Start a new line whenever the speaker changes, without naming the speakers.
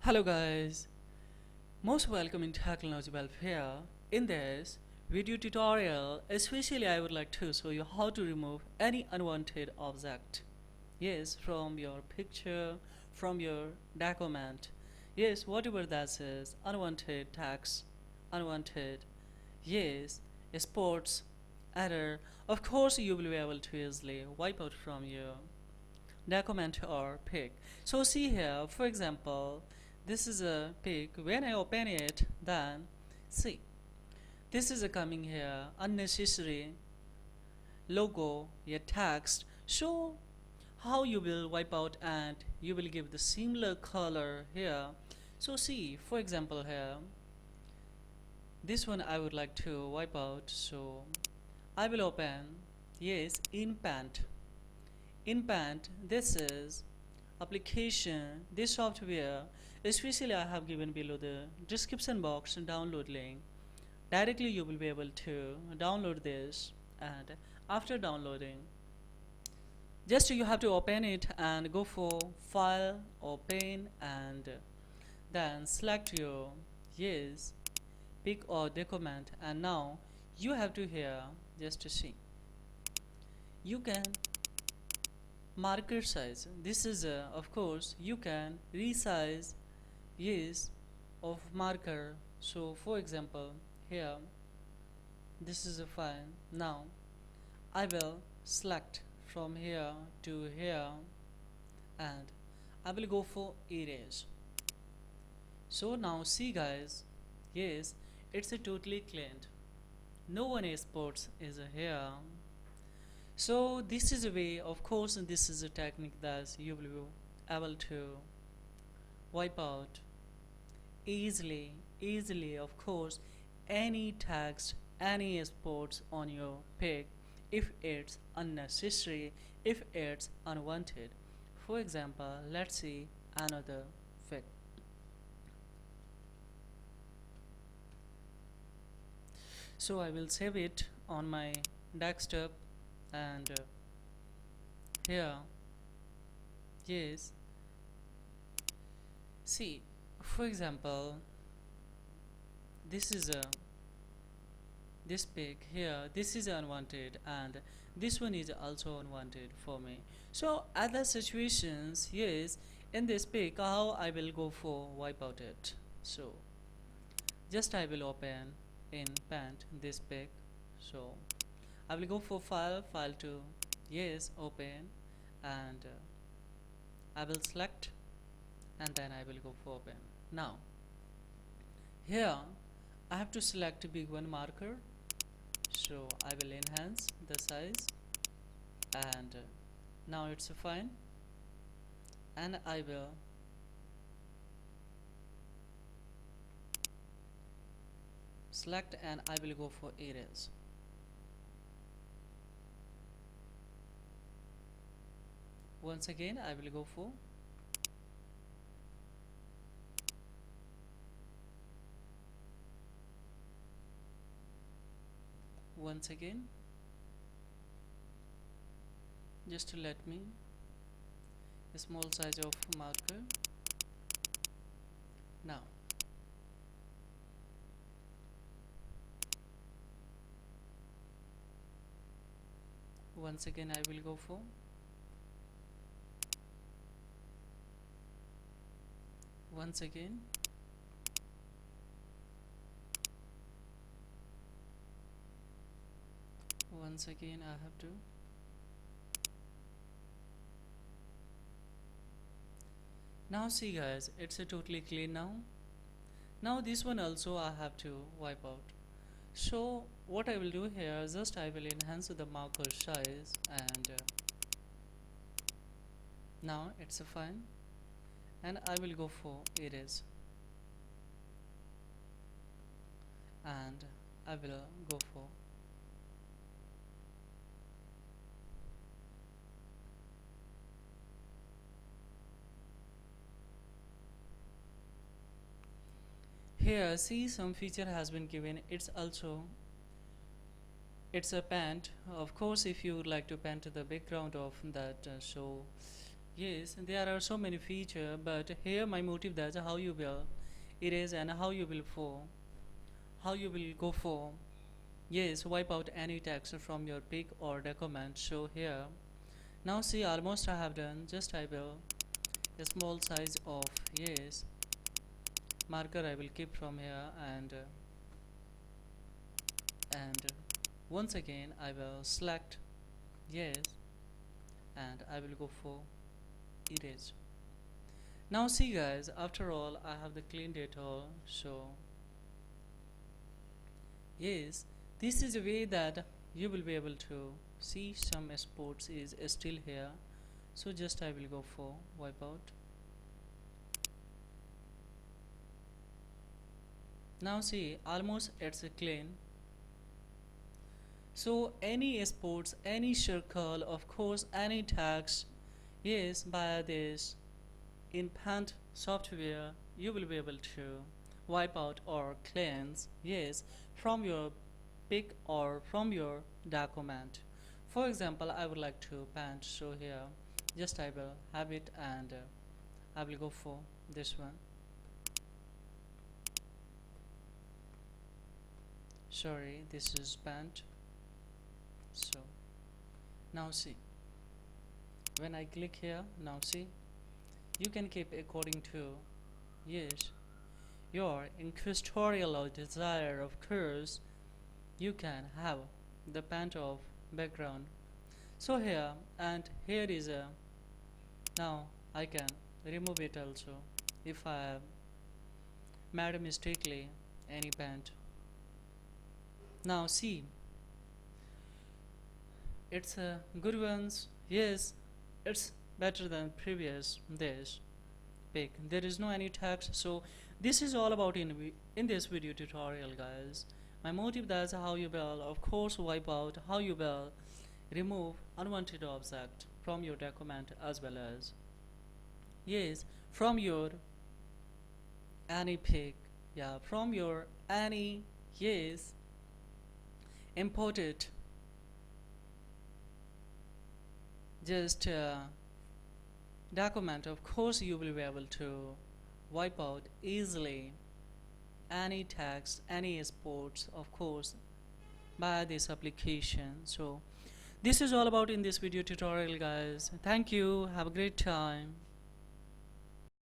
Hello guys, most welcome in Technology Welfare. In this video tutorial, especially I would like to show you how to remove any unwanted object. Yes, from your picture, from your document. Yes, whatever that is, unwanted text, unwanted, yes, sports, error. Of course you will be able to easily wipe out from your document or pic. So see here, for example, this is a pic. When I open it, then see, this is a coming here unnecessary logo, a text. So how you will wipe out and you will give the similar color here. So see, for example here, this one I would like to wipe out. So I will open, yes, in Paint. In Paint, this is application, this software, especially I have given below the description box download link. Directly you will be able to download this, and after downloading, just you have to open it and go for file, open, and then select your, yes, pick or document. And now you have to here just to see, you can marker size. This is of course you can resize, yes, of marker. So for example here, this is a file. Now I will select from here to here, and I will go for erase. So now see guys, yes, it's a totally cleaned, no one exports is here. So this is a way, of course, and this is a technique that you will be able to wipe out easily, of course, any text, any sports on your pic if it's unnecessary, if it's unwanted. For example, let's see another pic. So I will save it on my desktop, and here, yes, see, for example, this is a this pic here, this is unwanted, and this one is also unwanted for me. So other situations, yes, in this pic, how I will go for wipe out it. So just I will open in Paint this pic. So I will go for file to, yes, open, and I will select, and then I will go for open. Now here I have to select a big one marker, so I will enhance the size, and now it's fine, and I will select, and I will go for erase. Once again I will go for once again, just to let me a small size of marker. Now once again I will go for once again, once again I have to. Now see guys, it's a totally clean now. Now this one also I have to wipe out. So what I will do here is just I will enhance the marker size, and now it's fine, and I will go for erase, and I will go for here. See, some feature has been given. It's also, it's a paint. Of course if you would like to paint the background of that, so Yes, there are so many features, but here my motive that's how you will erase and how you will go for. Yes, wipe out any text from your pic or document. So here, now see, almost I have done. Just I will a small size of, yes, marker I will keep from here, and once again I will select, yes, and I will go for erase. Now see guys, after all I have the cleaned it all. So yes, this is a way that you will be able to see some sports is still here. So just I will go for wipe out. Now see, almost it's clean. So any sports, any circle, of course any text, yes, by this in Paint software you will be able to wipe out or cleanse, yes, from your pic or from your document. For example, I would like to paint, so here just I will have it, and I will go for this one. Sorry, this is paint. So now see, when I click here, now see, you can keep according to, yes, your inquisitorial or desire. Of course you can have the paint of background. So here, and here is a, now I can remove it also if I have made mistakenly any paint. Now see, it's a good ones, yes, it's better than previous this pic. There is no any text. So this is all about in this video tutorial guys. My motive, that's how you will of course wipe out, how you will remove unwanted object from your document, as well as, yes, from your any pic, yeah, from your any, yes, imported just document. Of course you will be able to wipe out easily any text, any sports, of course, by this application. So this is all about in this video tutorial guys. Thank you, have a great time.